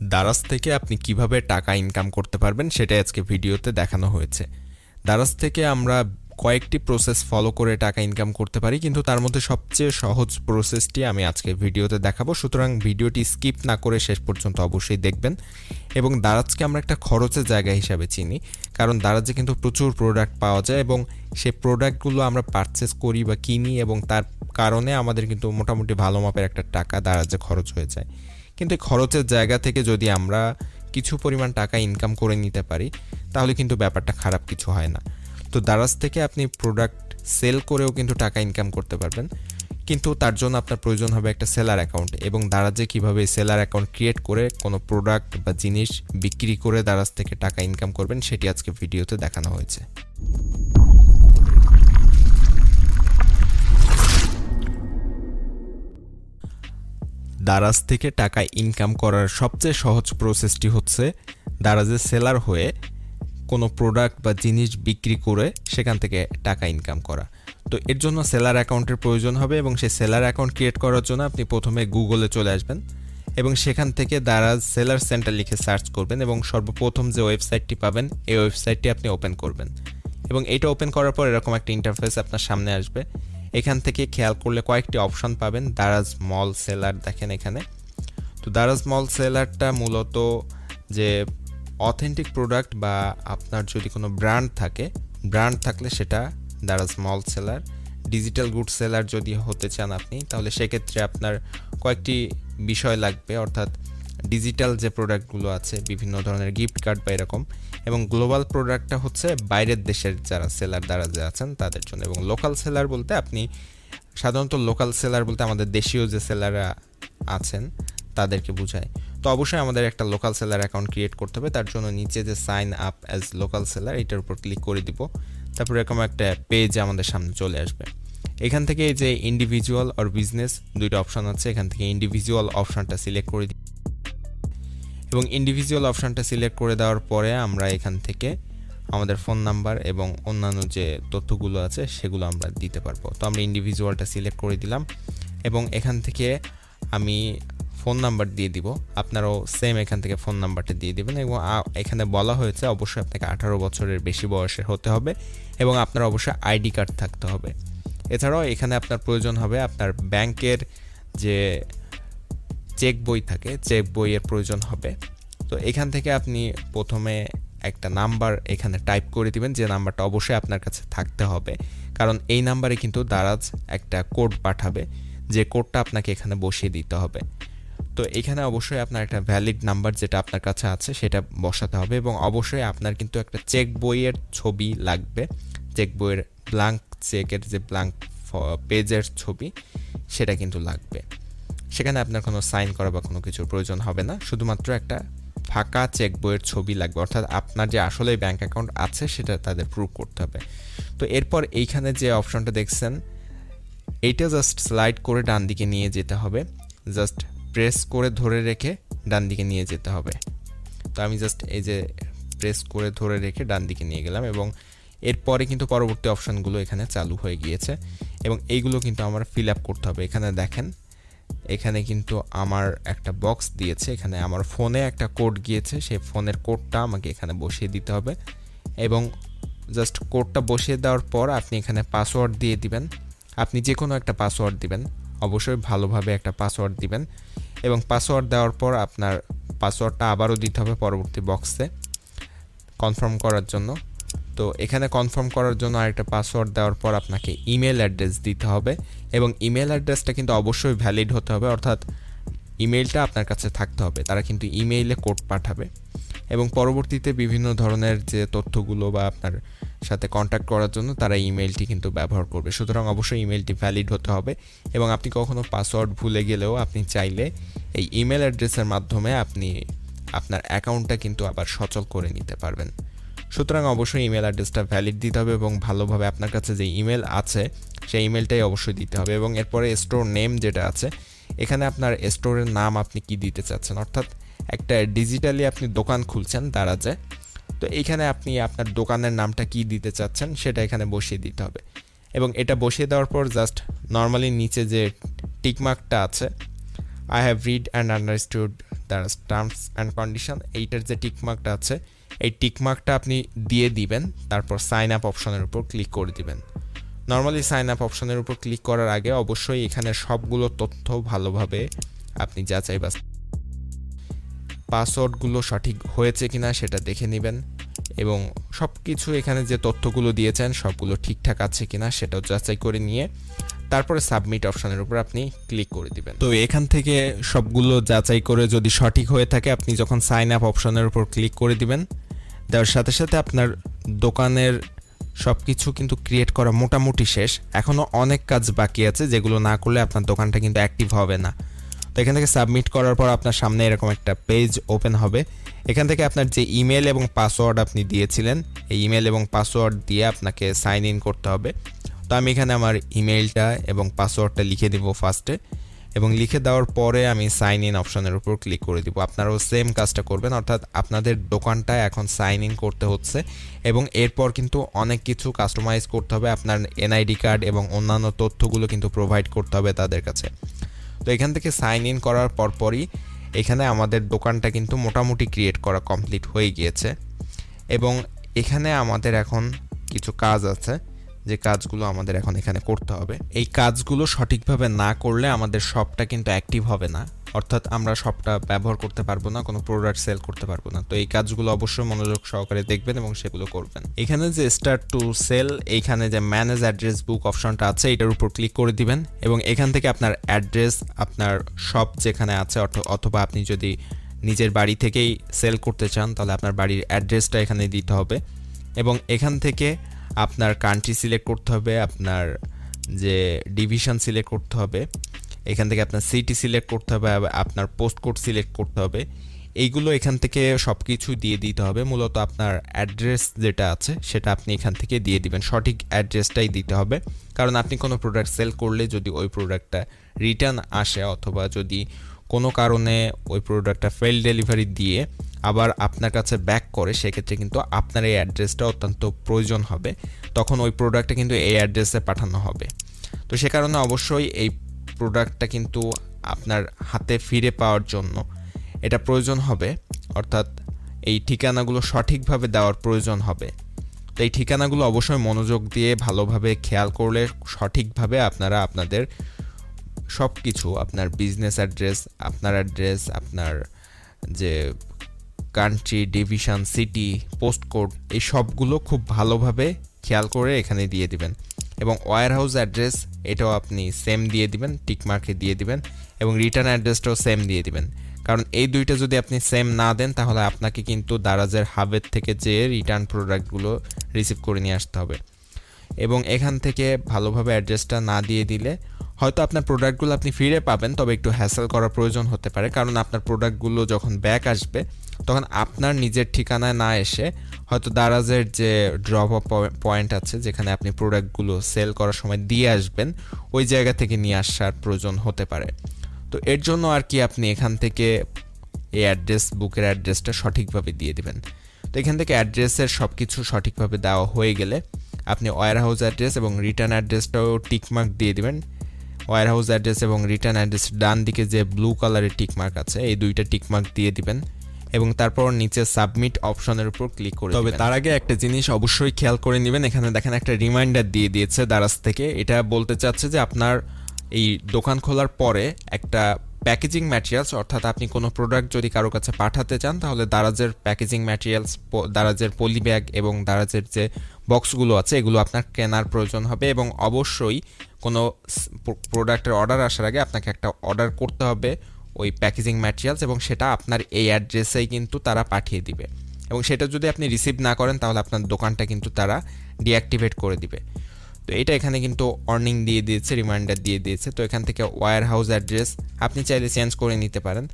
দারাজ থেকে আপনি কিভাবে টাকা ইনকাম করতে পারবেন সেটাই আজকে ভিডিওতে দেখানো হয়েছে। দারাজ থেকে আমরা কয়েকটি প্রসেস ফলো করে টাকা ইনকাম করতে পারি, কিন্তু তার মধ্যে সবচেয়ে সহজ প্রসেসটি আমি আজকে ভিডিওতে দেখাবো। সুতরাং ভিডিওটি স্কিপ না করে শেষ পর্যন্ত অবশ্যই দেখবেন। এবং দারাজকে আমরা একটা খরচের জায়গা হিসাবে চিনি, কারণ দারাজে কিন্তু প্রচুর প্রোডাক্ট পাওয়া যায় এবং সেই প্রোডাক্টগুলো আমরা পারচেস করি বা কিনি, এবং তার কারণে আমাদের কিন্তু মোটামুটি ভালো মাপের একটা টাকা দারাজে খরচ হয়ে যায়। কিন্তু খরচের জায়গা থেকে যদি আমরা কিছু পরিমাণ টাকা ইনকাম করে নিতে পারি, তাহলে কিন্তু ব্যাপারটা খারাপ কিছু হয় না। তো দারাজ থেকে আপনি প্রোডাক্ট সেল করেও কিন্তু টাকা ইনকাম করতে পারবেন, কিন্তু তার জন্য আপনার প্রয়োজন হবে একটা সেলার অ্যাকাউন্ট। এবং দারাজে কীভাবে সেলার অ্যাকাউন্ট ক্রিয়েট করে কোনো প্রোডাক্ট বা জিনিস বিক্রি করে দারাজ থেকে টাকা ইনকাম করবেন, সেটি আজকে ভিডিওতে দেখানো হয়েছে। দারাজ থেকে টাকা ইনকাম করার সবচেয়ে সহজ প্রসেসটি হচ্ছে দারাজে সেলার হয়ে কোনো প্রোডাক্ট বা জিনিস বিক্রি করে সেখান থেকে টাকা ইনকাম করা। তো এর জন্য সেলার অ্যাকাউন্টের প্রয়োজন হবে, এবং সেই সেলার অ্যাকাউন্ট ক্রিয়েট করার জন্য আপনি প্রথমে গুগলে চলে আসবেন এবং সেখান থেকে দারাজ সেলার সেন্টার লিখে সার্চ করবেন, এবং সর্বপ্রথম যে ওয়েবসাইটটি পাবেন এই ওয়েবসাইটটি আপনি ওপেন করবেন। এবং এটা ওপেন করার পর এরকম একটা ইন্টারফেস আপনার সামনে আসবে। এখান থেকে খেয়াল করলে কয়েকটি অপশন পাবেন। দারাজ মল সেলার দেখেন এখানে। তো দারাজ মল সেলারটা মূলত যে অথেন্টিক প্রোডাক্ট বা আপনার যদি কোনো ব্র্যান্ড থাকলে সেটা দারাজ মল সেলার। ডিজিটাল গুড সেলার যদি হতে চান আপনি, তাহলে সেক্ষেত্রে আপনার কয়েকটি বিষয় লাগবে, অর্থাৎ ডিজিটাল যে প্রোডাক্টগুলো আছে বিভিন্ন ধরনের গিফট কার্ড বা এরকম। এবং গ্লোবাল প্রোডাক্টটা হচ্ছে বাইরের দেশের যারা সেলার দারাজে আছেন তাদের জন্য। এবং লোকাল সেলার বলতে আপনি সাধারণত লোকাল সেলার বলতে আমাদের দেশীয় যে সেলাররা আছেন তাদেরকে বোঝায়। তো অবশ্যই আমাদের একটা লোকাল সেলার অ্যাকাউন্ট ক্রিয়েট করতে হবে। তার জন্য নিচে যে sign up as local seller এটার উপর ক্লিক করে দিব। তারপর এরকম একটা পেজ আমাদের সামনে চলে আসবে। এখান থেকে যে ইন্ডিভিজুয়াল আর বিজনেস দুইটা অপশন আছে, এখান থেকে ইন্ডিভিজুয়াল অপশনটা সিলেক্ট করে দিই। এবং ইন্ডিভিজুয়াল অপশনটা সিলেক্ট করে দেওয়ার পরে আমরা এখান থেকে আমাদের ফোন নাম্বার এবং অন্যান্য যে তথ্যগুলো আছে সেগুলো আমরা দিতে পারবো। তো আমরা ইন্ডিভিজুয়ালটা সিলেক্ট করে দিলাম এবং এখান থেকে আমি ফোন নাম্বার দিয়ে দিব। আপনারাও সেম এখান থেকে ফোন নাম্বারটা দিয়ে দিবেন। এবং এখানে বলা হয়েছে অবশ্যই আপনাকে 18 বছরের বেশি বয়সের হতে হবে এবং আপনার অবশ্যই আইডি কার্ড থাকতে হবে। এছাড়াও এখানে আপনার প্রয়োজন হবে আপনার ব্যাংকের যে চেক বই থাকে, চেক বইয়ের প্রয়োজন হবে। তো এখান থেকে আপনি প্রথমে একটা নাম্বার এখানে টাইপ করে দিবেন, যে নাম্বারটা অবশ্যই আপনার কাছে থাকতে হবে, কারণ এই নাম্বারে কিন্তু দারাজ একটা কোড পাঠাবে, যে কোডটা আপনাকে এখানে বসিয়ে দিতে হবে। তো এখানে অবশ্যই আপনার একটা ভ্যালিড নাম্বার যেটা আপনার কাছে আছে সেটা বসাতে হবে, এবং অবশ্যই আপনার কিন্তু একটা চেক বইয়ের ছবি লাগবে। চেক বইয়ের ব্ল্যাঙ্ক চেকের যে ব্ল্যাঙ্ক পেজের ছবি সেটা কিন্তু লাগবে। সেখানে আপনার কোনো সাইন করা বা কোনো কিছুর প্রয়োজন হবে না, শুধুমাত্র একটা ফাঁকা চেক বইয়ের ছবি লাগবে, অর্থাৎ আপনার যে আসলে ব্যাংক অ্যাকাউন্ট আছে সেটা তাদের প্রুভ করতে হবে। তো এরপর এইখানে যে অপশনটা দেখছেন এইটা জাস্ট স্লাইড করে ডান দিকে নিয়ে যেতে হবে, জাস্ট প্রেস করে ধরে রেখে ডান দিকে নিয়ে যেতে হবে। তো আমি জাস্ট এই যে প্রেস করে ধরে রেখে ডান দিকে নিয়ে গেলাম, এবং এরপরে কিন্তু পরবর্তী অপশানগুলো এখানে চালু হয়ে গিয়েছে এবং এইগুলো কিন্তু আমার ফিল আপ করতে হবে। এখানে দেখেন, এখানে কিন্তু আমার একটা বক্স দিয়েছে, এখানে আমার ফোনে একটা কোড গিয়েছে, সেই ফোনের কোডটা আমাকে এখানে বসিয়ে দিতে হবে। এবং জাস্ট কোডটা বসিয়ে দেওয়ার পর আপনি এখানে পাসওয়ার্ড দিয়ে দিবেন। আপনি যে কোনো একটা পাসওয়ার্ড দিবেন, অবশ্যই ভালোভাবে একটা পাসওয়ার্ড দিবেন। এবং পাসওয়ার্ড দেওয়ার পর আপনার পাসওয়ার্ডটা আবারও দিতে হবে পরবর্তী বক্সে কনফার্ম করার জন্য। তো এখানে কনফার্ম করার জন্য আরেকটা পাসওয়ার্ড দেওয়ার পর আপনাকে ইমেল অ্যাড্রেস দিতে হবে, এবং ইমেল অ্যাড্রেসটা কিন্তু অবশ্যই ভ্যালিড হতে হবে, অর্থাৎ ইমেলটা আপনার কাছে থাকতে হবে। তারা কিন্তু ইমেইলে কোড পাঠাবে, এবং পরবর্তীতে বিভিন্ন ধরনের যে তথ্যগুলো বা আপনার সাথে কন্ট্যাক্ট করার জন্য তারা ইমেলটি কিন্তু ব্যবহার করবে। সুতরাং অবশ্যই ইমেলটি ভ্যালিড হতে হবে, এবং আপনি কখনো পাসওয়ার্ড ভুলে গেলেও আপনি চাইলে এই ইমেল অ্যাড্রেসের মাধ্যমে আপনি আপনার অ্যাকাউন্টটা কিন্তু আবার সচল করে নিতে পারবেন। সুতরাং অবশ্যই ইমেল অ্যাড্রেসটা ভ্যালিড দিতে হবে, এবং ভালোভাবে আপনার কাছে যে ইমেল আছে সেই ইমেলটাই অবশ্যই দিতে হবে। এবং এরপরে স্টোর নেম যেটা আছে, এখানে আপনার স্টোরের নাম আপনি কি দিতে চাচ্ছেন, অর্থাৎ একটা ডিজিটালি আপনি দোকান খুলছেন দারাজে, তো এইখানে আপনি আপনার দোকানের নামটা কি দিতে চাচ্ছেন সেটা এখানে বসিয়ে দিতে হবে। এবং এটা বসিয়ে দেওয়ার পর জাস্ট নর্মালি নিচে যে টিকমার্কটা আছে, I have read and understood Daraz terms and condition, এইটার যে টিকমার্কটা আছে এই টিকমার্কটা আপনি দিয়ে দিবেন, তারপর সাইন আপ অপশনের উপর ক্লিক করে দিবেন। নর্মালি সাইন আপ অপশনের উপর ক্লিক করার আগে অবশ্যই এখানে সবগুলো তথ্য ভালোভাবে আপনি যাচাই পাসওয়ার্ডগুলো সঠিক হয়েছে কিনা সেটা দেখে নেবেন, এবং সব কিছু এখানে যে তথ্যগুলো দিয়েছেন সবগুলো ঠিকঠাক আছে কিনা সেটাও যাচাই করে নিয়ে তারপরে সাবমিট অপশনের উপর আপনি ক্লিক করে দিবেন। তো এখান থেকে সবগুলো যাচাই করে যদি সঠিক হয়ে থাকে আপনি যখন সাইন আপ অপশনের উপর ক্লিক করে দিবেন, দেওয়ার সাথে সাথে আপনার দোকানের সব কিছু কিন্তু ক্রিয়েট করা মোটামুটি শেষ। এখনও অনেক কাজ বাকি আছে যেগুলো না করলে আপনার দোকানটা কিন্তু অ্যাক্টিভ হবে না। তো এখান থেকে সাবমিট করার পর আপনার সামনে এরকম একটা পেজ ওপেন হবে। এখান থেকে আপনার যে ইমেল এবং পাসওয়ার্ড আপনি দিয়েছিলেন এই ইমেল এবং পাসওয়ার্ড দিয়ে আপনাকে সাইন ইন করতে হবে। তো আমি এখানে আমার ইমেলটা এবং পাসওয়ার্ডটা লিখে দিব ফার্স্টে, এবং লিখে দেওয়ার পরে আমি সাইন ইন অপশনের উপর ক্লিক করে দিব। আপনারাও সেম কাজটা করবেন, অর্থাৎ আপনাদের দোকানটা এখন সাইন ইন করতে হচ্ছে এবং এরপর কিন্তু অনেক কিছু কাস্টমাইজ করতে হবে। আপনার এনআইডি কার্ড এবং অন্যান্য তথ্যগুলো কিন্তু প্রোভাইড করতে হবে তাদের কাছে। তো এখান থেকে সাইন ইন করার পরপরই এখানে আমাদের দোকানটা কিন্তু মোটামুটি ক্রিয়েট করা কমপ্লিট হয়ে গিয়েছে, এবং এখানে আমাদের এখন কিছু কাজ আছে যে কাজগুলো আমাদের এখন এখানে করতে হবে। এই কাজগুলো সঠিকভাবে না করলে আমাদের শপটা কিন্তু অ্যাক্টিভ হবে না, অর্থাৎ আমরা শপটা ব্যবহার করতে পারবো না, কোনো প্রোডাক্ট সেল করতে পারবো না। তো এই কাজগুলো অবশ্যই মনোযোগ সহকারে দেখবেন এবং সেগুলো করবেন। এখানে যে স্টার্ট টু সেল, এইখানে যে ম্যানেজ অ্যাড্রেস বুক অপশনটা আছে এটার উপর ক্লিক করে দিবেন, এবং এখান থেকে আপনার অ্যাড্রেস, আপনার শপ যেখানে আছে অথবা আপনি যদি নিজের বাড়ি থেকেই সেল করতে চান তাহলে আপনার বাড়ির অ্যাড্রেসটা এখানে দিতে হবে, এবং এখান থেকে আপনার কান্ট্রি সিলেক্ট করতে হবে, আপনার যে ডিভিশন সিলেক্ট করতে হবে, এখান থেকে আপনার সিটি সিলেক্ট করতে হবে, আপনার পোস্ট কোড সিলেক্ট করতে হবে। এইগুলো এখান থেকে সব কিছু দিয়ে দিতে হবে। মূলত আপনার অ্যাড্রেস যেটা আছে সেটা আপনি এখান থেকে দিয়ে দিবেন, সঠিক অ্যাড্রেসটাই দিতে হবে, কারণ আপনি কোনো প্রোডাক্ট সেল করলে যদি ওই প্রোডাক্টটা রিটার্ন আসে অথবা যদি কোনো কারণে ওই প্রোডাক্টটা ফেল ডেলিভারি দিয়ে আবার আপনার কাছে ব্যাক করে, সেক্ষেত্রে কিন্তু আপনার এই অ্যাড্রেসটা অত্যন্ত প্রয়োজন হবে, তখন ওই প্রোডাক্টটা কিন্তু এই অ্যাড্রেসে পাঠানো হবে। তো সে কারণে অবশ্যই এই প্রোডাক্টটা কিন্তু আপনার হাতে ফিরে পাওয়ার জন্য এটা প্রয়োজন হবে, অর্থাৎ এই ঠিকানাগুলো সঠিকভাবে দেওয়ার প্রয়োজন হবে। তো এই ঠিকানাগুলো অবশ্যই মনোযোগ দিয়ে ভালোভাবে খেয়াল করলে সঠিকভাবে আপনারা আপনাদের সব কিছু, আপনার বিজনেস অ্যাড্রেস, আপনার যে country, division, city, post code, এই সবগুলো খুব ভালোভাবে খেয়াল করে এখানে দিয়ে দিবেন, এবং ওয়্যার হাউস অ্যাড্রেস এটাও আপনি সেম দিয়ে দিবেন, টিকমার্কে দিয়ে দিবেন, এবং রিটার্ন অ্যাড্রেসটাও সেম দিয়ে দিবেন। কারণ এই দুইটা যদি আপনি সেম না দেন তাহলে আপনাকে কিন্তু দারাজের হাবের থেকে যেয়ে রিটার্ন প্রোডাক্টগুলো রিসিভ করে নিয়ে আসতে হবে, এবং এখান থেকে ভালোভাবে অ্যাড্রেসটা না দিয়ে দিলে হয়তো আপনার প্রোডাক্টগুলো আপনি ফিরে পাবেন, তবে একটু হ্যাসেল করার প্রয়োজন হতে পারে, কারণ আপনার প্রোডাক্টগুলো যখন ব্যাক আসবে তখন আপনার নিজের ঠিকানায় না এসে হয়তো দারাজের যে ড্রপ অফ পয়েন্ট আছে যেখানে আপনি প্রোডাক্টগুলো সেল করার সময় দিয়ে আসবেন, ওই জায়গা থেকে নিয়ে আসার প্রয়োজন হতে পারে। তো এর জন্য আর কি আপনি এখান থেকে এই অ্যাড্রেস বুকের অ্যাড্রেসটা সঠিকভাবে দিয়ে দিবেন। তো এখান থেকে অ্যাড্রেসের সব কিছু সঠিকভাবে দেওয়া হয়ে গেলে আপনি ওয়্যার হাউস অ্যাড্রেস এবং রিটার্ন অ্যাড্রেসটাও টিকমার্ক দিয়ে দিবেন। ওয়্যার হাউস অ্যাড্রেস এবং রিটার্ন অ্যাড্রেস ডান দিকে যে ব্লু কালারের টিকমার্ক আছে এই দুইটা টিকমার্ক দিয়ে দিবেন, এবং তারপর নিচে সাবমিট অপশনের উপর ক্লিক করে তবে তার আগে একটা জিনিস অবশ্যই খেয়াল করে নেবেন। এখানে দেখেন একটা রিমাইন্ডার দিয়ে দিয়েছে দারাজ থেকে, এটা বলতে চাচ্ছে যে আপনার এই দোকান খোলার পরে একটা প্যাকেজিং ম্যাটেরিয়ালস, অর্থাৎ আপনি কোনো প্রোডাক্ট যদি কারো কাছে পাঠাতে চান তাহলে দারাজের প্যাকেজিং ম্যাটেরিয়ালস, দারাজের পলি ব্যাগ এবং দারাজের যে বক্সগুলো আছে এগুলো আপনার কেনার প্রয়োজন হবে, এবং অবশ্যই কোনো প্রোডাক্টের অর্ডার আসার আগে আপনাকে একটা অর্ডার করতে হবে ওই প্যাকেজিং ম্যাটেরিয়ালস, এবং সেটা আপনার এই অ্যাড্রেসেই কিন্তু তারা পাঠিয়ে দিবে, এবং সেটা যদি আপনি রিসিভ না করেন তাহলে আপনার দোকানটা কিন্তু তারা ডিঅ্যাক্টিভেট করে দিবে। তো এটা এখানে কিন্তু ওয়ার্নিং দিয়ে দিয়েছে, রিমাইন্ডার দিয়ে দিয়েছে। তো এখান থেকে ওয়্যার হাউস অ্যাড্রেস আপনি চাইলে চেঞ্জ করে নিতে পারেন,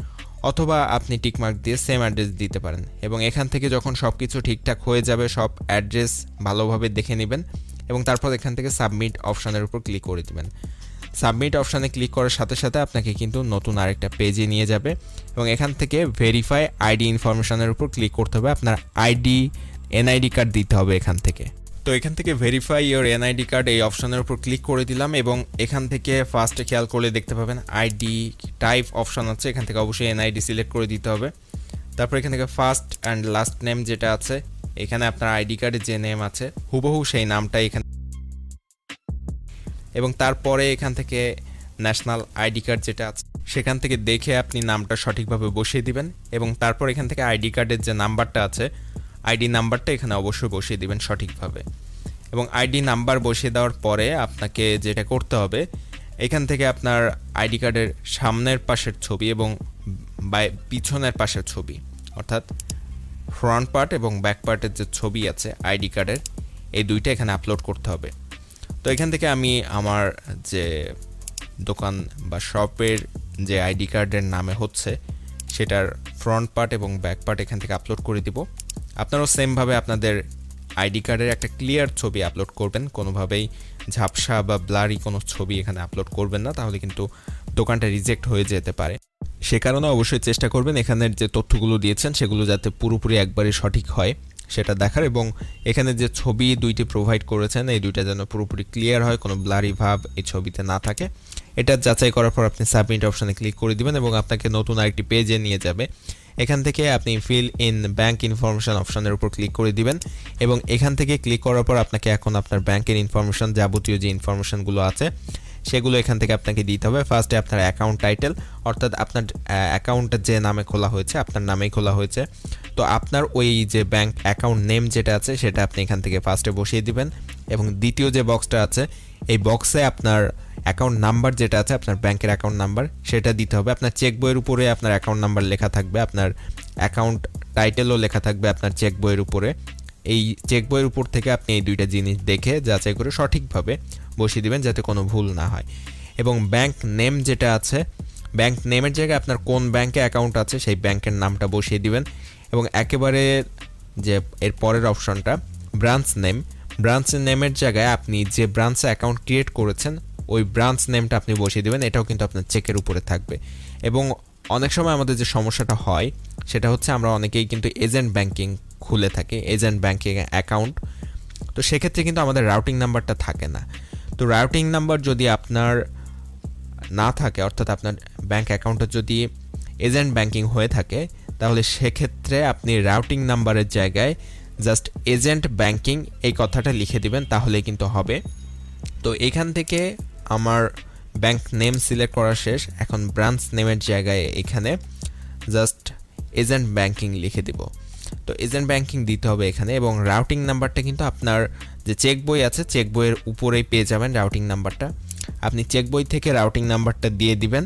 অথবা আপনি টিকমার্ক দিয়ে সেম অ্যাড্রেস দিতে পারেন, এবং এখান থেকে যখন সব কিছু ঠিকঠাক হয়ে যাবে সব অ্যাড্রেস ভালোভাবে দেখে নেবেন, এবং তারপর এখান থেকে সাবমিট অপশানের উপর ক্লিক করে দেবেন। সাবমিট অপশানে ক্লিক করার সাথে সাথে আপনাকে কিন্তু নতুন আরেকটা পেজে নিয়ে যাবে, এবং এখান থেকে ভেরিফাই আইডি ইনফরমেশনের উপর ক্লিক করতে হবে। আপনার আইডি, এনআইডি কার্ড দিতে হবে এখান থেকে। তো তো এখান থেকে ভেরিফাই ইওর এনআইডি কার্ড এই অপশনের উপর ক্লিক করে দিলাম এবং এখান থেকে ফার্স্টে খেয়াল করলে দেখতে পাবেন আইডি টাইপ অপশন আছে, এখান থেকে অবশ্যই এনআইডি সিলেক্ট করে দিতে হবে। তারপর এখান থেকে ফার্স্ট অ্যান্ড লাস্ট নেম যেটা আছে, এখানে আপনার আইডি কার্ডে যে নেম আছে হুবহু সেই নামটা এখানে, এবং তারপরে এখান থেকে ন্যাশনাল আইডি কার্ড যেটা আছে সেখান থেকে দেখে আপনি নামটা সঠিকভাবে বসিয়ে দিবেন এবং তারপর এখান থেকে আইডি কার্ডের যে নাম্বারটা আছে আইডি নাম্বারটা এখানে অবশ্যই বসিয়ে দিবেন সঠিকভাবে। এবং আইডি নাম্বার বসিয়ে দেওয়ার পরে আপনাকে যেটা করতে হবে, এখান থেকে আপনার আইডি কার্ডের সামনের পাশের ছবি এবং পিছনের পাশের ছবি, অর্থাৎ ফ্রন্ট পার্ট এবং ব্যাক পার্টের যে ছবি আছে আইডি কার্ডের, এই দুইটা এখানে আপলোড করতে হবে। তো এখান থেকে আমি আমার যে দোকান বা শপের যে আইডি কার্ডের নামে হচ্ছে সেটার ফ্রন্ট পার্ট এবং ব্যাক পার্ট এখান থেকে আপলোড করে দিব। আপনারাও সেমভাবে আপনাদের আইডি কার্ডের একটা ক্লিয়ার ছবি আপলোড করবেন, কোনোভাবেই ঝাপসা বা ব্লারি কোনো ছবি এখানে আপলোড করবেন না, তাহলে কিন্তু দোকানটা রিজেক্ট হয়ে যেতে পারে। সে কারণে অবশ্যই চেষ্টা করবেন এখানের যে তথ্যগুলো দিয়েছেন সেগুলো যাতে পুরোপুরি একবারে সঠিক হয় সেটা দেখার, এবং এখানে যে ছবি দুইটি প্রোভাইড করেছেন এই দুইটা যেন পুরোপুরি ক্লিয়ার হয়, কোনো ব্লারি ভাব এই ছবিতে না থাকে। এটা যাচাই করার পর আপনি সাবমিট অপশানে ক্লিক করে দিবেন এবং আপনাকে নতুন আরেকটি পেজে নিয়ে যাবে। এখান থেকে আপনি ফিল ইন ব্যাংক ইনফরমেশন অপশনের উপর ক্লিক করে দিবেন এবং এখান থেকে ক্লিক করার পর আপনাকে এখন আপনার ব্যাংকের ইনফরমেশন, যাবতীয় যে ইনফরমেশনগুলো আছে সেগুলো এখান থেকে আপনাকে দিতে হবে। ফার্স্টে আপনার অ্যাকাউন্ট টাইটেল, অর্থাৎ আপনার অ্যাকাউন্টটা যে নামে খোলা হয়েছে আপনার নামেই খোলা হয়েছে, তো আপনার ওই যে ব্যাংক অ্যাকাউন্ট নেম যেটা আছে সেটা আপনি এখান থেকে ফার্স্টে বসিয়ে দিবেন এবং দ্বিতীয় যে বক্সটা আছে এই বক্সে আপনার অ্যাকাউন্ট নাম্বার যেটা আছে আপনার ব্যাংকের অ্যাকাউন্ট নাম্বার সেটা দিতে হবে। আপনার চেক বইয়ের উপরে আপনার অ্যাকাউন্ট নাম্বার লেখা থাকবে, আপনার অ্যাকাউন্ট টাইটেলও লেখা থাকবে আপনার চেক বইয়ের উপরে। এই চেক বইয়ের উপর থেকে আপনি এই দুইটা জিনিস দেখে যাচাই করে সঠিকভাবে বসিয়ে দিবেন যাতে কোনো ভুল না হয়। এবং ব্যাংক নেম যেটা আছে, ব্যাংক নেমের জায়গায় আপনার কোন ব্যাংকে অ্যাকাউন্ট আছে সেই ব্যাংকের নামটা বসিয়ে দিবেন এবং একেবারে যে এর পরের অপশনটা ব্রাঞ্চ নেম, ব্রাঞ্চ নেমের জায়গায় আপনি যে ব্রাঞ্চে অ্যাকাউন্ট ক্রিয়েট করেছেন ওই ব্রাঞ্চ নেমটা আপনি বসিয়ে দেবেন, এটাও কিন্তু আপনার চেকের উপরে থাকবে। এবং অনেক সময় আমাদের যে সমস্যাটা হয় সেটা হচ্ছে আমরা অনেকেই কিন্তু এজেন্ট ব্যাংকিং খুলে থাকি, এজেন্ট ব্যাংকিং অ্যাকাউন্ট, তো সেক্ষেত্রে কিন্তু আমাদের রাউটিং নাম্বারটা থাকে না। তো রাউটিং নাম্বার যদি আপনার না থাকে, অর্থাৎ আপনার ব্যাংক অ্যাকাউন্টে যদি এজেন্ট ব্যাংকিং হয়ে থাকে তাহলে সেক্ষেত্রে আপনি রাউটিং নাম্বারের জায়গায় জাস্ট এজেন্ট ব্যাংকিং এই কথাটা লিখে দিবেন, তাহলে কিন্তু হবে। তো এখান থেকে আমার ব্যাংক নেম সিলেক্ট করা শেষ, এখন ব্রাঞ্চ নেমের জায়গায় এখানে জাস্ট এজেন্ট ব্যাংকিং লিখে দিব। তো এজেন্ট ব্যাংকিং দিতে হবে এখানে, এবং রাউটিং নাম্বারটা কিন্তু আপনার যে চেক বই আছে চেক বইয়ের উপরেই পেয়ে যাবেন রাউটিং নাম্বারটা, আপনি চেক বই থেকে রাউটিং নাম্বারটা দিয়ে দিবেন।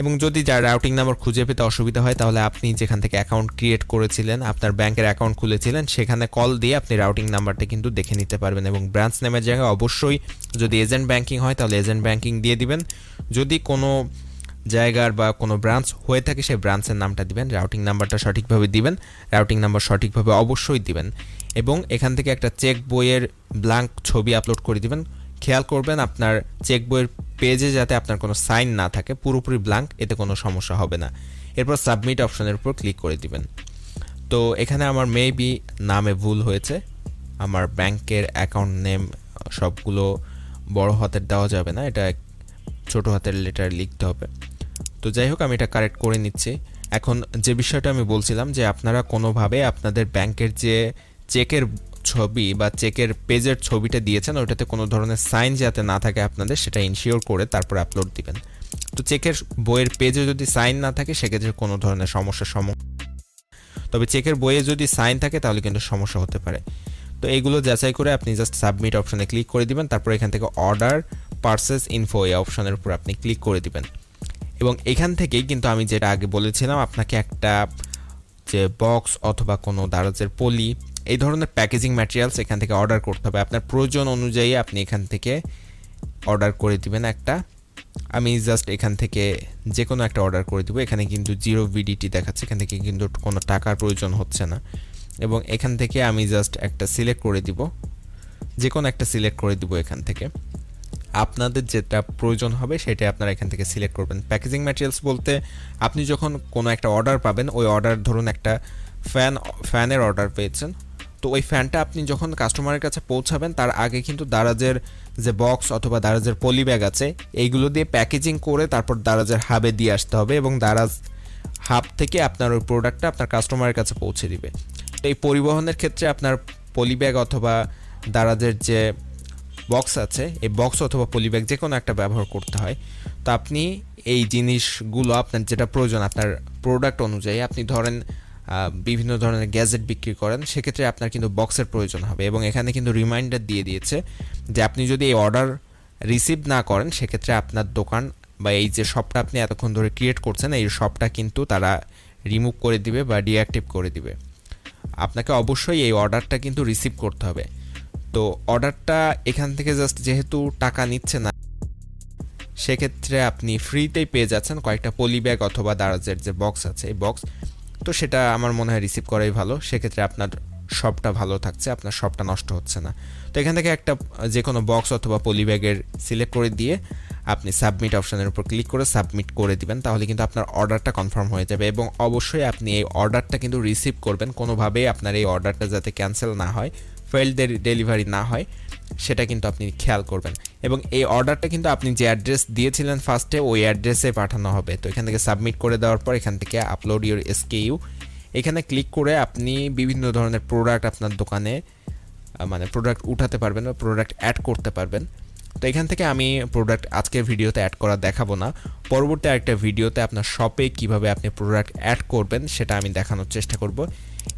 এবং যদি যার রাউটিং নাম্বার খুঁজে পেতে অসুবিধা হয় তাহলে আপনি যেখান থেকে অ্যাকাউন্ট ক্রিয়েট করেছিলেন, আপনার ব্যাংকের অ্যাকাউন্ট খুলেছিলেন, সেখানে কল দিয়ে আপনি রাউটিং নাম্বারটা কিন্তু দেখে নিতে পারবেন। এবং ব্রাঞ্চ নেমের জায়গায় অবশ্যই যদি এজেন্ট ব্যাংকিং হয় তাহলে এজেন্ট ব্যাংকিং দিয়ে দিবেন, যদি কোনো জায়গার বা কোনো ব্রাঞ্চ হয়ে থাকে সেই ব্রাঞ্চের নামটা দিবেন, রাউটিং নাম্বারটা সঠিকভাবে দিবেন, রাউটিং নাম্বার সঠিকভাবে অবশ্যই দিবেন। এবং এখান থেকে একটা চেক বইয়ের ব্ল্যাঙ্ক ছবি আপলোড করে দিবেন। খেয়াল করবেন আপনার চেক বইয়ের পেজে যাতে আপনার কোনো সাইন না থাকে, পুরোপুরি ব্ল্যাঙ্ক, এতে কোনো সমস্যা হবে না। এরপর সাবমিট অপশনের উপর ক্লিক করে দিবেন। তো এখানে আমার মেবি নামে ভুল হয়েছে, আমার ব্যাংকের অ্যাকাউন্ট নেম সবগুলো বড় হাতের দেওয়া যাবে না, এটা ছোট হাতের লেটার লিখতে হবে। তো যাই হোক আমি এটা কারেক্ট করে নিচ্ছি। এখন যে বিষয়টা আমি বলছিলাম যে আপনারা কোনোভাবে আপনাদের ব্যাংকের যে চেকের ছবি বা চেকের পেজের ছবিটা দিয়েছেন ওটাতে কোনো ধরনের সাইন যাতে না থাকে আপনাদের, সেটা ইনশিওর করে তারপর আপলোড দিবেন। তো চেকের বইয়ের পেজে যদি সাইন না থাকে সেক্ষেত্রে কোনো ধরনের সমস্যার তবে চেকের বইয়ে যদি সাইন থাকে তাহলে কিন্তু সমস্যা হতে পারে। তো এইগুলো যাচাই করে আপনি জাস্ট সাবমিট অপশনে ক্লিক করে দিবেন, তারপর এখান থেকে অর্ডার পারচেজ ইনফো এই অপশনের উপর আপনি ক্লিক করে দিবেন। এবং এখান থেকেই কিন্তু আমি যেটা আগে বলেছিলাম আপনাকে একটা যে বক্স অথবা কোনো দারাজের পলি এই ধরনের প্যাকেজিং ম্যাটেরিয়ালস এখান থেকে অর্ডার করতে হবে, আপনার প্রয়োজন অনুযায়ী আপনি এখান থেকে অর্ডার করে দিবেন একটা। আমি জাস্ট এখান থেকে যে কোনো একটা অর্ডার করে দিব, এখানে কিন্তু 0 VDT দেখাচ্ছে, এখান থেকে কিন্তু কোনো টাকার প্রয়োজন হচ্ছে না। এবং এখান থেকে আমি জাস্ট একটা সিলেক্ট করে দিব, যে কোনো একটা সিলেক্ট করে দিব, এখান থেকে আপনাদের যেটা প্রয়োজন হবে সেটা আপনারা এখান থেকে সিলেক্ট করবেন। প্যাকেজিং ম্যাটেরিয়ালস বলতে আপনি যখন কোনো একটা অর্ডার পাবেন, ওই অর্ডার ধরুন একটা ফ্যানের অর্ডার পেয়েছেন, তো ওই ফ্যানটা আপনি যখন কাস্টমারের কাছে পৌঁছাবেন তার আগে কিন্তু দারাজের যে বক্স অথবা দারাজের পলি ব্যাগ আছে এইগুলো দিয়ে প্যাকেজিং করে তারপর দারাজের হাবে দিয়ে আসতে হবে এবং দারাজ হাব থেকে আপনার ওই প্রোডাক্টটা আপনার কাস্টমারের কাছে পৌঁছে দিবে। তো এই পরিবহনের ক্ষেত্রে আপনার পলি ব্যাগ অথবা দারাজের যে বক্স আছে এই বক্স অথবা পলি ব্যাগ যে কোনো একটা ব্যবহার করতে হয়। তো আপনি এই জিনিসগুলো আপনার যেটা প্রয়োজন আপনার প্রোডাক্ট অনুযায়ী, আপনি ধরেন বিভিন্ন ধরনের গ্যাজেট বিক্রি করেন, সেক্ষেত্রে আপনার কিন্তু বক্সের প্রয়োজন হবে এবং এখানে কিন্তু রিমাইন্ডার দিয়ে দিয়েছে যে আপনি যদি এই অর্ডার রিসিভ না করেন সেক্ষেত্রে আপনার দোকান বা এই যে শপটা আপনি এতক্ষণ ধরে ক্রিয়েট করছেন এই শপটা কিন্তু তারা রিমুভ করে দিবে বা ডিঅ্যাক্টিভ করে দিবে। আপনাকে অবশ্যই এই অর্ডারটা কিন্তু রিসিভ করতে হবে। তো অর্ডারটা এখান থেকে জাস্ট যেহেতু টাকা নিচ্ছে না সেক্ষেত্রে আপনি ফ্রিতেই পেয়ে যাচ্ছেন কয়েকটা পলি ব্যাগ অথবা দারাজের যে বক্স আছে এই বক্স। তো সেটা আমার মনে হয় রিসিভ করাই ভালো, সেক্ষেত্রে আপনার শপটা ভালো থাকছে, আপনার শপটা নষ্ট হচ্ছে না। তো এখান থেকে একটা যে কোনো বক্স অথবা পলি ব্যাগের সিলেক্ট করে দিয়ে আপনি সাবমিট অপশানের উপর ক্লিক করে সাবমিট করে দিবেন, তাহলে কিন্তু আপনার অর্ডারটা কনফার্ম হয়ে যাবে এবং অবশ্যই আপনি এই অর্ডারটা কিন্তু রিসিভ করবেন। কোনোভাবেই আপনার এই অর্ডারটা যাতে ক্যান্সেল না হয়, ফেইল্ড ডেলিভারি না হয় সেটা কিন্তু আপনি খেয়াল করবেন। এবং এই অর্ডারটা কিন্তু আপনি যে অ্যাড্রেস দিয়েছিলেন ফার্স্টে ওই অ্যাড্রেসে পাঠানো হবে। তো এখান থেকে সাবমিট করে দেওয়ার পর এখান থেকে আপলোড ইউর SKU এখানে ক্লিক করে আপনি বিভিন্ন ধরনের প্রোডাক্ট আপনার দোকানে মানে প্রোডাক্ট উঠাতে পারবেন বা প্রোডাক্ট অ্যাড করতে পারবেন। তো এখান থেকে আমি প্রোডাক্ট আজকের ভিডিওতে অ্যাড করা দেখাবো না, পরবর্তী আরেকটা ভিডিওতে আপনার শপে কিভাবে আপনি প্রোডাক্ট অ্যাড করবেন সেটা আমি দেখানোর চেষ্টা করব।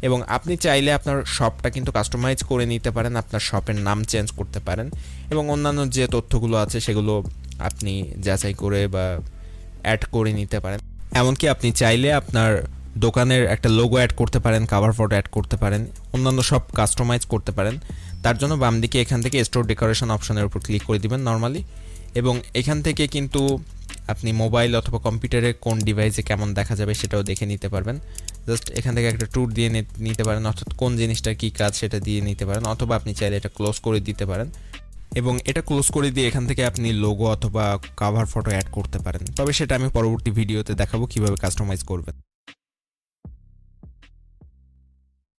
এবং আপনি চাইলে আপনার শপটা কিন্তু কাস্টমাইজ করে নিতে পারেন, আপনার শপের নাম চেঞ্জ করতে পারেন এবং অন্যান্য যে তথ্যগুলো আছে সেগুলো আপনি যাচাই করে বা অ্যাড করে নিতে পারেন। এমনকি আপনি চাইলে আপনার দোকানের একটা লোগো অ্যাড করতে পারেন, কাভার ফটো অ্যাড করতে পারেন, অন্যান্য সব কাস্টমাইজ করতে পারেন। তার জন্য বাম দিকে এখান থেকে স্টোর ডেকোরেশন অপশনের উপর ক্লিক করে দিবেন নর্মালি, এবং এখান থেকে কিন্তু আপনি মোবাইল অথবা কম্পিউটারে কোন ডিভাইসে কেমন দেখা যাবে সেটাও দেখে নিতে পারবেন। জাস্ট এখান থেকে একটা ট্যুর দিয়ে নিতে পারেন, অর্থাৎ কোন জিনিসটা কী কাজ সেটা দিয়ে নিতে পারেন, অথবা আপনি চাইলে এটা ক্লোজ করে দিতে পারেন এবং এটা ক্লোজ করে দিয়ে এখান থেকে আপনি লোগো অথবা কাভার ফটো অ্যাড করতে পারেন। তবে সেটা আমি পরবর্তী ভিডিওতে দেখাবো কিভাবে কাস্টমাইজ করবেন।